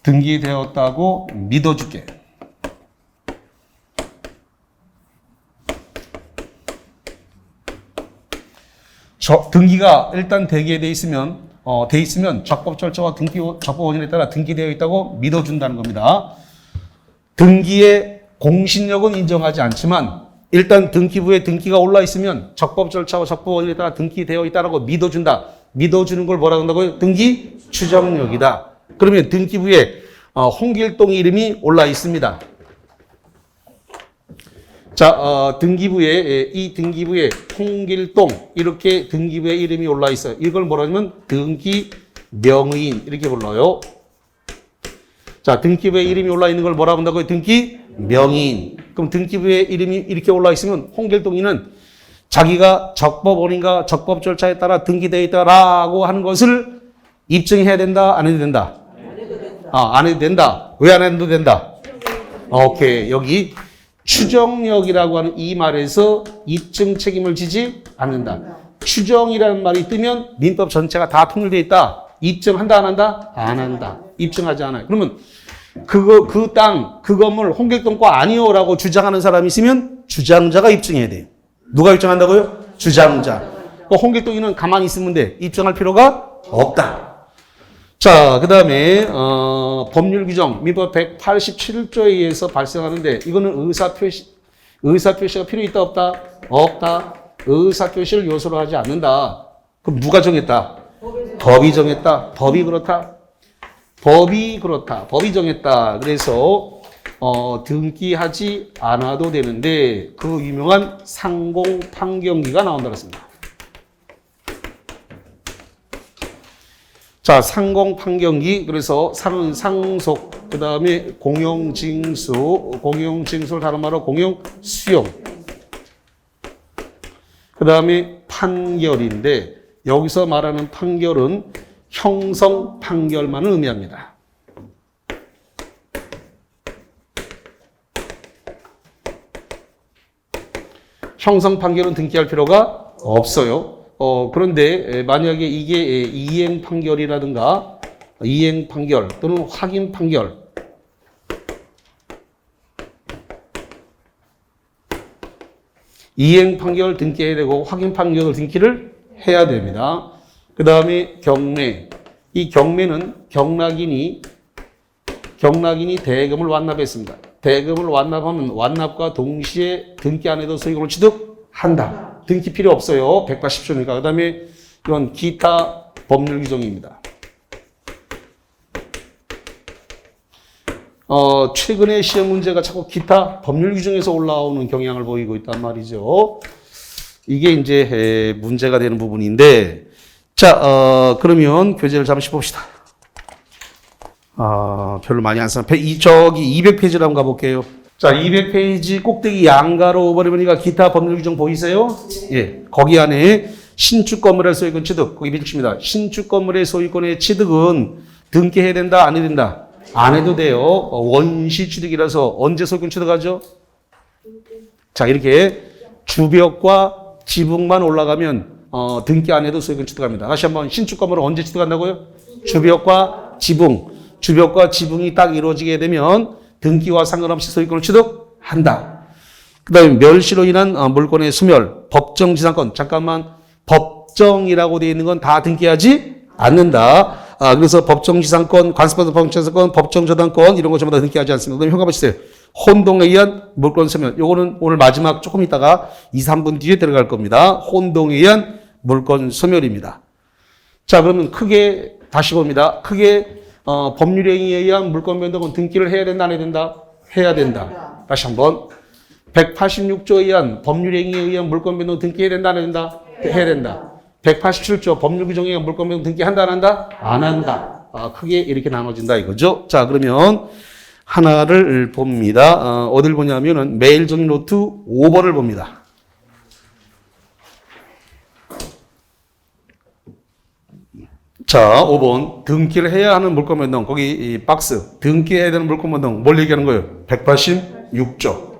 등기되었다고 믿어줄게. 등기가 일단 되게 돼 있으면 적법 절차와 적법 원인에 따라 등기되어 있다고 믿어준다는 겁니다. 등기의 공신력은 인정하지 않지만 일단 등기부에 등기가 올라 있으면 적법 절차와 적법 원인에 따라 등기되어 있다고 믿어준다. 믿어주는 걸 뭐라고 한다고요? 등기 추정력이다. 그러면 등기부에 홍길동 이름이 올라 있습니다. 자, 등기부에 홍길동 이렇게 등기부에 이름이 올라 있어요. 이걸 뭐라 하냐면 등기 명의인 이렇게 불러요. 자, 등기부에 이름이 올라 있는 걸 뭐라 한다고요? 등기 명의인. 그럼 등기부에 이름이 이렇게 올라 있으면 홍길동이는 자기가 적법 원인과 적법 절차에 따라 등기되어 있다라고 하는 것을 입증해야 된다, 안 해도 된다? 안 해도 된다. 왜 안 해도 된다? 오케이. 여기 추정력이라고 하는 이 말에서 입증 책임을 지지 않는다. 추정이라는 말이 뜨면 민법 전체가 다 통일되어 있다. 입증한다 안 한다? 안 한다. 입증하지 않아요. 그러면 그 땅, 그 건물 홍길동 거 아니요라고 주장하는 사람이 있으면 주장자가 입증해야 돼요. 누가 입증한다고요? 주장자. 홍길동이는 가만히 있으면 돼. 입증할 필요가 없다. 자, 그 다음에 법률 규정 민법 187조에 의해서 발생하는데 이거는 의사표시가 필요 있다 없다? 없다. 의사표시를 요소로 하지 않는다. 그럼 누가 정했다? 법이 정했다. 법이 그렇다. 법이 그렇다. 법이 정했다. 그래서 등기하지 않아도 되는데 그 유명한 상공 판경기가 나온다고 했습니다. 자, 상공 판경기. 그래서 상은 상속, 그 다음에 공용징수, 공용징수를 다른 말로 공용수용. 그 다음에 판결인데 여기서 말하는 판결은 형성 판결만을 의미합니다. 형성 판결은 등기할 필요가 없어요. 그런데 만약에 이게 이행 판결이라든가 이행 판결 또는 확인 판결, 이행 판결 등기해야 되고 확인 판결을 등기를 해야 됩니다. 그 다음에 경매. 이 경매는 경락인이 대금을 완납했습니다. 대금을 완납하면 완납과 동시에 등기 안 해도 소유권을 취득한다. 등기 필요 없어요. 180조니까. 그 다음에 이런 기타 법률 규정입니다. 최근에 시험 문제가 자꾸 기타 법률 규정에서 올라오는 경향을 보이고 있단 말이죠. 이게 이제 문제가 되는 부분인데, 자, 그러면 교재를 잠시 봅시다. 별로 많이 안 써요. 저기 200페이지로 한번 가볼게요. 자, 200페이지 꼭대기 양가로 오버리보니까 기타 법률 규정 보이세요? 예. 거기 안에 신축 건물의 소유권 취득, 거기 비추입니다. 신축 건물의 소유권의 취득은 등기해야 된다, 안 해야 된다? 안 해도 돼요. 원시 취득이라서 언제 소유권 취득하죠? 자, 이렇게 주벽과 지붕만 올라가면 등기 안 해도 소유권 취득합니다. 다시 한번 신축 건물을 언제 취득한다고요? 주벽과 지붕. 주벽과 지붕이 딱 이루어지게 되면 등기와 상관없이 소유권을 취득한다. 그 다음에 멸시로 인한 물권의 소멸, 법정지상권. 잠깐만, 법정이라고 되어 있는 건 다 등기하지 않는다. 그래서 법정지상권, 관습받은 법정지상권, 법정저당권 이런 거 전부 다 등기하지 않습니다. 그다음에 효과 보시세요. 혼동에 의한 물권 소멸. 요거는 오늘 마지막 조금 있다가 2, 3분 뒤에 들어갈 겁니다. 혼동에 의한 물권 소멸입니다. 자, 그러면 크게 다시 봅니다. 크게 법률행위에 의한 물권 변동은 등기를 해야 된다, 안 해야 된다? 해야 된다. 다시 한번. 186조에 의한 법률행위에 의한 물권 변동 등기해야 된다, 안 해야 된다? 해야 된다. 187조 법률 규정에 의한 물권 변동 등기한다, 안 한다? 안 한다. 크게 이렇게 나눠진다 이거죠. 자, 그러면 하나를 봅니다. 어딜 보냐면은 매일 정리 노트 5번을 봅니다. 자, 5번. 등기를 해야 하는 물권 변동. 거기 이 박스. 등기해야 되는 물권 변동. 뭘 얘기하는 거예요? 186조.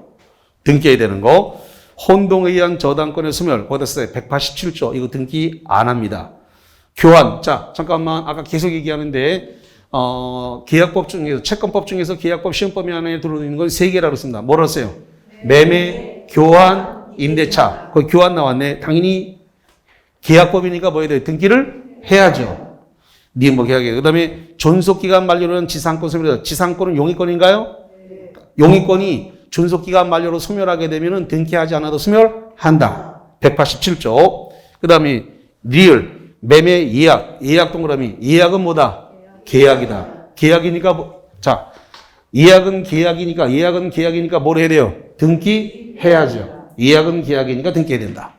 등기해야 되는 거. 혼동에 의한 저당권의 소멸. 거기다 써요. 187조. 이거 등기 안 합니다. 교환. 자, 잠깐만. 아까 계속 얘기하는데, 계약법 중에서, 채권법 중에서 계약법 시험법 안에 들어있는 건 3개라고 씁니다. 뭐라고 써요? 매매, 교환, 임대차. 거기 교환 나왔네. 당연히 계약법이니까 뭐 해야 돼요? 등기를 해야죠. 뭐 계약이에요. 그 다음에 존속기간 만료로는 지상권 소멸. 지상권은 용의권인가요? 용의권이 존속기간 만료로 소멸하게 되면은 등기하지 않아도 소멸한다. 187조. 그 다음에 리을, 매매, 예약. 예약 동그라미. 예약은 뭐다? 계약이다. 계약이니까 자, 예약은 계약이니까 뭘 해야 돼요? 등기해야죠. 예약은 계약이니까 등기해야 된다.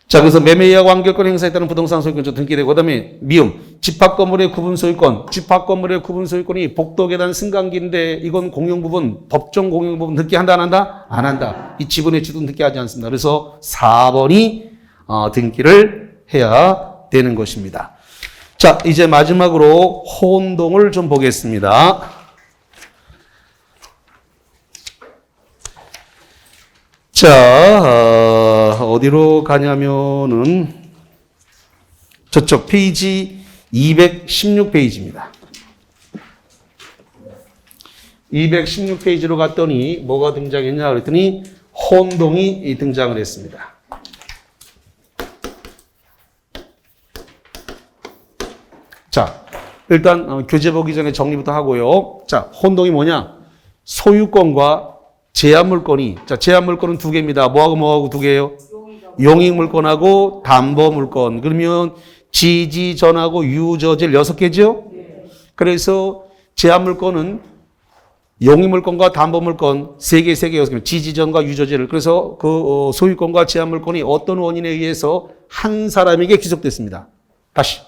자, 그래서 매매 예약 완결권 행사에 따른 부동산 소유권 등기되고, 그 다음에 미음, 집합 건물의 구분 소유권. 집합 건물의 구분 소유권이 복도 계단 승강기인데 이건 공용 부분, 법정 공용 부분 등기한다, 안 한다? 안 한다. 이 지분의 취득은 등기하지 않습니다. 그래서 4번이 등기를 해야 되는 것입니다. 자, 이제 마지막으로 혼동을 좀 보겠습니다. 자, 어디로 가냐면은 저쪽 페이지 216페이지입니다. 216페이지로 갔더니 뭐가 등장했냐 그랬더니 혼동이 등장을 했습니다. 자, 일단 교재 보기 전에 정리부터 하고요. 자, 혼동이 뭐냐? 소유권과 제한물권이, 자, 제한물권은 두 개입니다. 뭐하고 두 개예요? 용익물권하고 담보물권. 그러면 지지전하고 유저질 6개죠? 그래서 제한물권은 용익물권과 담보물권 3개, 6개, 지지전과 유저질. 그래서 그 소유권과 제한물권이 어떤 원인에 의해서 한 사람에게 귀속됐습니다. 다시.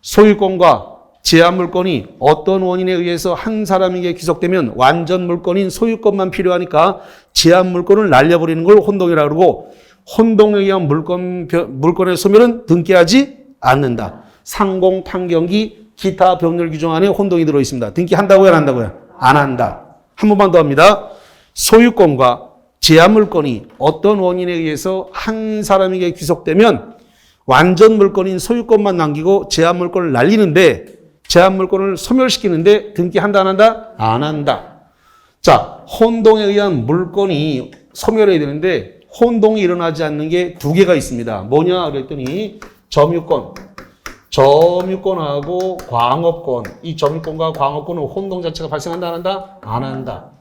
소유권과 제한물권이 어떤 원인에 의해서 한 사람에게 귀속되면 완전 물권인 소유권만 필요하니까 제한물권을 날려버리는 걸 혼동이라고 그러고 혼동에 의한 물권의 소멸은 등기하지 않는다. 상공, 판경기, 기타 법률 규정 안에 혼동이 들어있습니다. 등기한다고요? 안 한다고요? 안 한다. 한 번만 더 합니다. 소유권과 제한물권이 어떤 원인에 의해서 한 사람에게 귀속되면 완전 물권인 소유권만 남기고 제한물권을 날리는데 제한물권을 소멸시키는데 등기한다 안 한다? 안 한다. 자, 혼동에 의한 물권이 소멸해야 되는데 혼동이 일어나지 않는 게 두 개가 있습니다. 뭐냐 그랬더니 점유권하고 광업권. 이 점유권과 광업권은 혼동 자체가 발생한다 안 한다? 안 한다.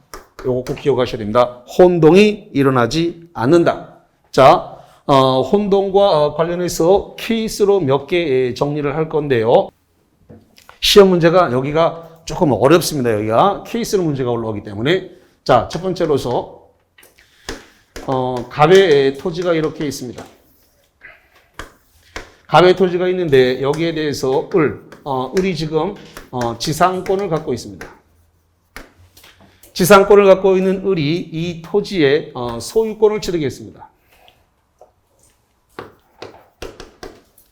요거 꼭 기억하셔야 됩니다. 혼동이 일어나지 않는다. 자, 혼동과 관련해서 케이스로 몇 개 정리를 할 건데요. 시험 문제가 여기가 조금 어렵습니다. 여기가 케이스로 문제가 올라오기 때문에. 자, 첫 번째로서 갑의 토지가 이렇게 있습니다. 갑의 토지가 있는데 여기에 대해서 을이 지금 지상권을 갖고 있습니다. 지상권을 갖고 있는 을이 이 토지의 소유권을 취득했습니다.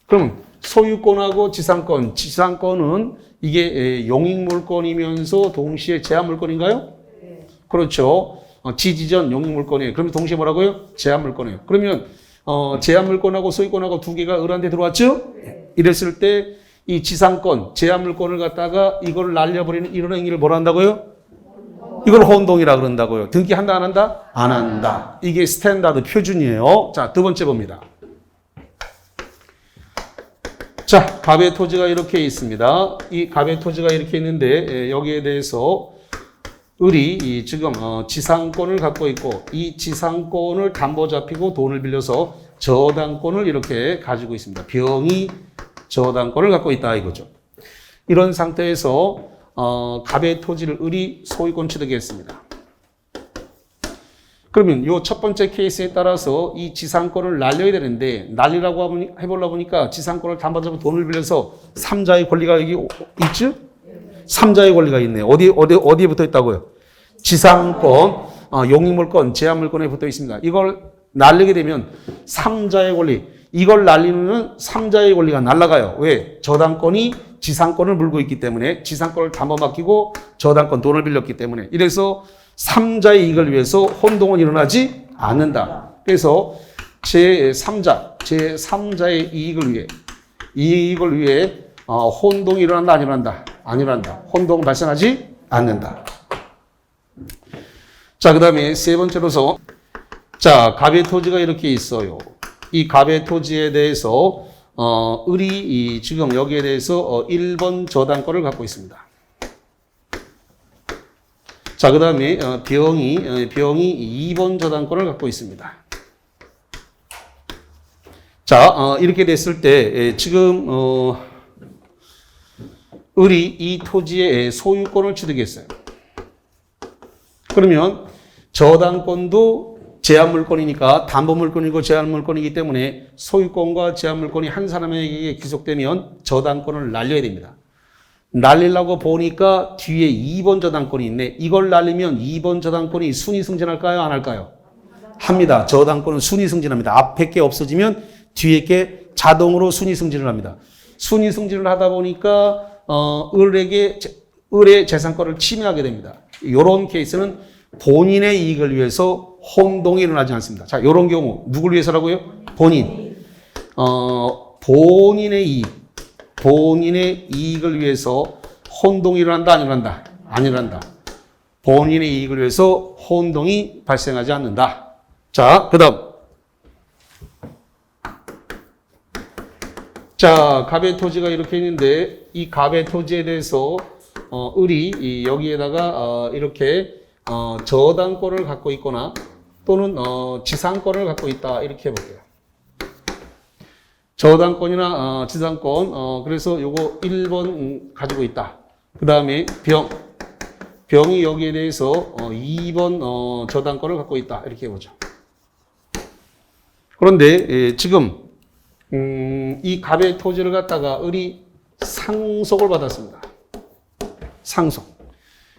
그럼 소유권하고 지상권은 이게 용익물권이면서 동시에 제한물권인가요? 네. 그렇죠. 지지전 용익물권이에요. 그러면 동시에 뭐라고요? 제한물권이에요. 그러면 제한물권하고 소유권하고 두 개가 을한테 들어왔죠? 네. 이랬을 때 이 지상권, 제한물권을 갖다가 이걸 날려버리는 이런 행위를 뭐라 한다고요? 이걸 혼동이라 그런다고요. 등기한다 안 한다? 안 한다. 이게 스탠다드 표준이에요. 자, 두 번째 봅니다. 자, 갑의 토지가 이렇게 있습니다. 이 갑의 토지가 이렇게 있는데 여기에 대해서 을이 지금 지상권을 갖고 있고 이 지상권을 담보 잡히고 돈을 빌려서 저당권을 이렇게 가지고 있습니다. 병이 저당권을 갖고 있다 이거죠. 이런 상태에서 갑의 토지를 을이 소유권 취득했습니다. 그러면 요 첫 번째 케이스에 따라서 이 지상권을 날려야 되는데 날리라고 해보려고 보니까 지상권을 담보 잡고 돈을 빌려서 3자의 권리가 여기 있죠? 3자의 권리가 있네요. 어디에 붙어 있다고요? 지상권, 용익물권, 제한물권에 붙어 있습니다. 이걸 날리게 되면 3자의 권리, 이걸 날리는 3자의 권리가 날아가요. 왜? 저당권이 지상권을 물고 있기 때문에 지상권을 담보 맡기고 저당권 돈을 빌렸기 때문에 이래서 3자의 이익을 위해서 혼동은 일어나지 않는다. 그래서 제3자의 이익을 위해 혼동이 일어난다 안 일어난다? 안 일어난다. 혼동 발생하지 않는다. 자, 그 다음에 세 번째로서 자, 갑의 토지가 이렇게 있어요. 이 갑의 토지에 대해서 을이 지금 여기에 대해서 1번 저당권을 갖고 있습니다. 자, 그 다음에 병이 2번 저당권을 갖고 있습니다. 자, 이렇게 됐을 때 지금 을이 이 토지의 소유권을 취득했어요. 그러면 저당권도 제한물권이니까 담보물권이고 제한물권이기 때문에 소유권과 제한물권이 한 사람에게 귀속되면 저당권을 날려야 됩니다. 날리려고 보니까 뒤에 2번 저당권이 있네. 이걸 날리면 2번 저당권이 순위 승진할까요? 안 할까요? 합니다. 저당권은 순위 승진합니다. 앞에 게 없어지면 뒤에 게 자동으로 순위 승진을 합니다. 순위 승진을 하다 보니까 을의 재산권을 침해하게 됩니다. 이런 케이스는 본인의 이익을 위해서 혼동이 일어나지 않습니다. 자, 이런 경우 누굴 위해서라고요? 본인의 이익을 위해서 혼동이 일어난다 안 일어난다? 안 일어난다. 본인의 이익을 위해서 혼동이 발생하지 않는다. 자, 그 다음. 자, 갑의 토지가 이렇게 있는데 이 갑의 토지에 대해서 을이 여기에다가 이렇게 저당권을 갖고 있거나 또는 지상권을 갖고 있다 이렇게 해볼게요. 저당권이나 지상권 그래서 요거 1번 가지고 있다. 그 다음에 병이 여기에 대해서 2번 저당권을 갖고 있다 이렇게 해보죠. 그런데 지금 이 갑의 토지를 갖다가 을이 상속을 받았습니다.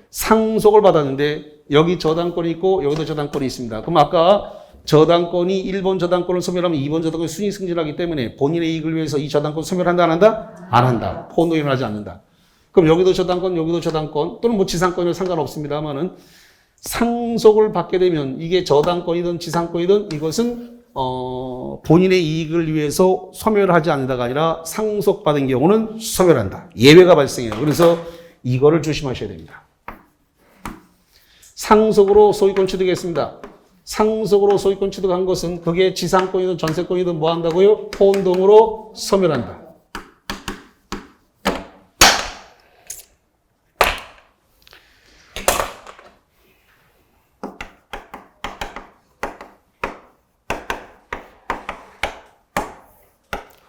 상속을 받았는데 여기 저당권이 있고 여기도 저당권이 있습니다. 그럼 아까 저당권이 1번 저당권을 소멸하면 2번 저당권이 순위 승진하기 때문에 본인의 이익을 위해서 이 저당권 소멸한다 안 한다? 안 한다. 혼동이 일어나지 않는다. 그럼 여기도 저당권 여기도 저당권 또는 뭐 지상권이면 상관없습니다만은 상속을 받게 되면 이게 저당권이든 지상권이든 이것은 본인의 이익을 위해서 소멸하지 않는다가 아니라 상속받은 경우는 소멸한다. 예외가 발생해요. 그래서 이거를 조심하셔야 됩니다. 상속으로 소유권 취득했습니다. 상속으로 소유권 취득한 것은 그게 지상권이든 전세권이든 뭐 한다고요? 혼동으로 소멸한다.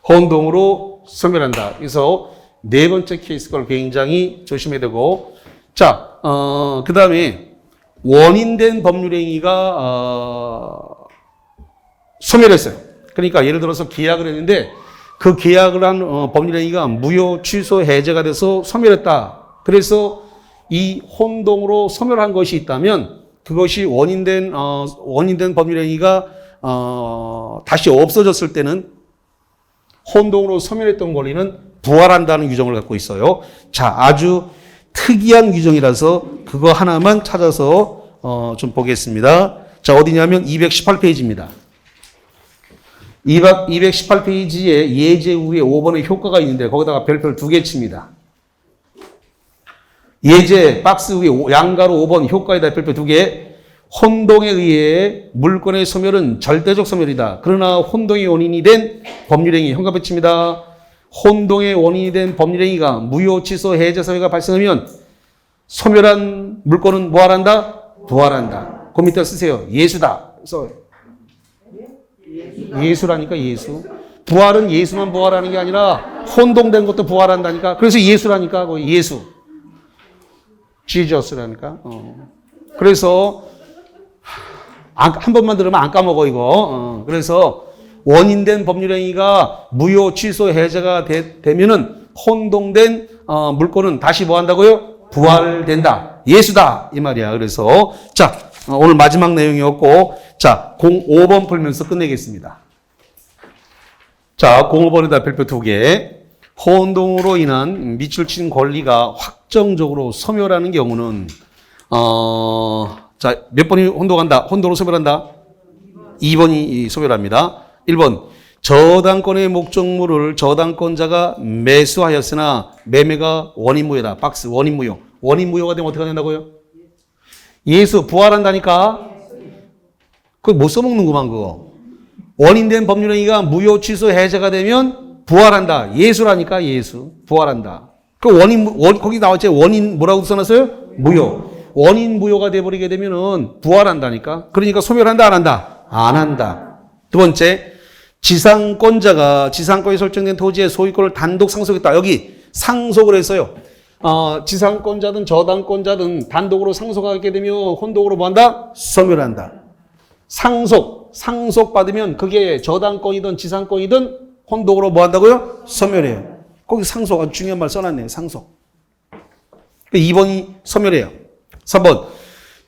혼동으로 소멸한다. 그래서 네 번째 케이스 걸 굉장히 조심해야 되고, 자, 그 다음에 원인된 법률행위가 소멸했어요. 그러니까 예를 들어서 계약을 했는데 그 계약을 한 법률행위가 무효, 취소, 해제가 돼서 소멸했다. 그래서 이 혼동으로 소멸한 것이 있다면 그것이 원인된 법률행위가 다시 없어졌을 때는 혼동으로 소멸했던 권리는 부활한다는 규정을 갖고 있어요. 자, 아주 특이한 규정이라서 그거 하나만 찾아서 좀 보겠습니다. 자, 어디냐면 218페이지입니다. 218페이지에 예제 후에 5번의 효과가 있는데 거기다가 별표를 2개 칩니다. 예제 박스 위에 양가로 5번 효과에다 별표 2개. 혼동에 의해 물권의 소멸은 절대적 소멸이다. 그러나 혼동의 원인이 된 법률행위 현관에 칩니다. 혼동의 원인이 된 법률행위가 무효, 취소, 해제 사유가 발생하면 소멸한 물권은 뭐하란다? 부활한다. 그 밑에 쓰세요. 예수다. 써요. 예수라니까 예수. 부활은 예수만 부활하는 게 아니라 혼동된 것도 부활한다니까. 그래서 예수라니까 예수. 지저스라니까. 그래서 한 번만 들으면 안 까먹어 이거. 그래서 원인된 법률행위가 무효, 취소, 해제가 되면은 혼동된 물권은 다시 뭐 한다고요? 부활된다. 예수다 이 말이야. 그래서 자, 오늘 마지막 내용이었고, 자, 05번 풀면서 끝내겠습니다. 자, 05번에다 별표 2개. 혼동으로 인한 밑줄 친 권리가 확정적으로 소멸하는 경우는 자, 몇 번이 혼동으로 소멸한다? 2번이 소멸합니다. 1번, 저당권의 목적물을 저당권자가 매수하였으나 매매가 원인무효다. 박스 원인무효. 원인무효가 되면 어떻게 된다고요? 예수, 부활한다니까? 그거 못 써먹는구만 그거. 원인된 법률행위가 무효, 취소, 해제가 되면 부활한다. 예수라니까 예수. 부활한다. 그 거기 나왔지? 원인 뭐라고 써놨어요? 무효. 원인 무효가 돼버리게 되면은 부활한다니까. 그러니까 소멸한다 안 한다? 안 한다. 두 번째, 지상권자가 지상권에 설정된 토지의 소유권을 단독 상속했다. 여기 상속을 했어요. 지상권자든 저당권자든 단독으로 상속하게 되면 혼동으로 뭐 한다? 소멸한다. 상속받으면 그게 저당권이든 지상권이든 혼동으로 뭐 한다고요? 소멸해요. 거기 상속 아주 중요한 말 써놨네요. 상속. 2번이 소멸해요. 3번,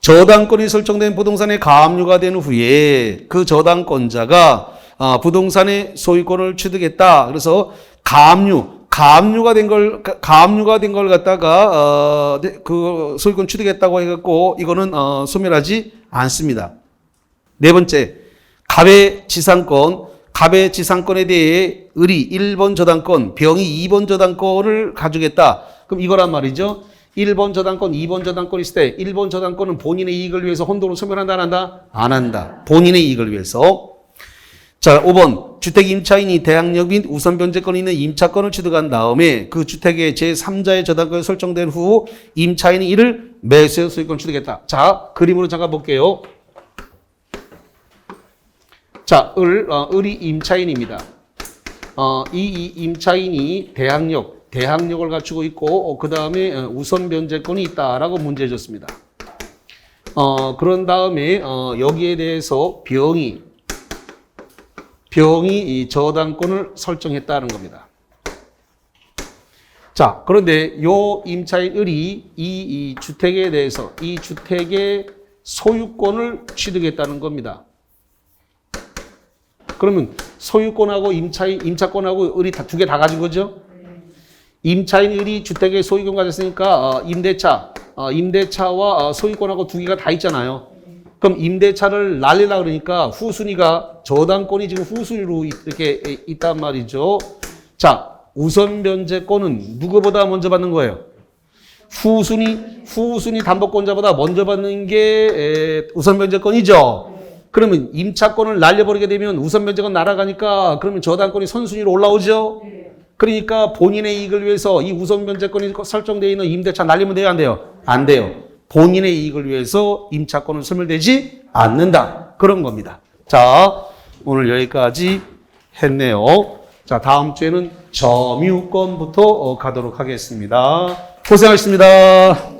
저당권이 설정된 부동산에 가압류가 된 후에 그 저당권자가 부동산의 소유권을 취득했다. 그래서 가압류가 된 걸 갖다가 그 소유권 취득했다고 해갖고 이거는 소멸하지 않습니다. 네 번째, 갑의 지상권에 대해 을이 1번 저당권, 병이 2번 저당권을 가지겠다. 그럼 이거란 말이죠. 1번 저당권, 2번 저당권 있을 때 1번 저당권은 본인의 이익을 위해서 혼돈을 소멸한다, 안 한다? 안 한다. 본인의 이익을 위해서. 자, 5번. 주택 임차인이 대항력 및 우선 변제권이 있는 임차권을 취득한 다음에 그 주택의 제3자의 저당권이 설정된 후 임차인이 이를 매수해서 소유권 취득했다. 자, 그림으로 잠깐 볼게요. 자, 을이 임차인입니다. 이 임차인이 대항력을 갖추고 있고, 그 다음에 우선 변제권이 있다라고 문제 줬습니다. 그런 다음에, 여기에 대해서 병이 이 저당권을 설정했다는 겁니다. 자, 그런데 요 임차인 을이 이 주택에 대해서 이 주택의 소유권을 취득했다는 겁니다. 그러면 소유권하고 임차권하고 을이 두 개 다 가진 거죠? 임차인 을이 주택의 소유권 가졌으니까 임대차와 소유권하고 두 개가 다 있잖아요. 그럼 임대차를 날리려고 그러니까 후순위가 저당권이 지금 후순위로 이렇게 있단 말이죠. 자, 우선 변제권은 누구보다 먼저 받는 거예요? 후순위 담보권자보다 먼저 받는 게 우선 변제권이죠. 그러면 임차권을 날려버리게 되면 우선 변제권 날아가니까 그러면 저당권이 선순위로 올라오죠. 그러니까 본인의 이익을 위해서 이 우선 변제권이 설정되어 있는 임대차 날리면 돼요, 안 돼요? 안 돼요. 본인의 이익을 위해서 임차권은 소멸되지 않는다. 그런 겁니다. 자, 오늘 여기까지 했네요. 자, 다음 주에는 점유권부터 가도록 하겠습니다. 고생하셨습니다.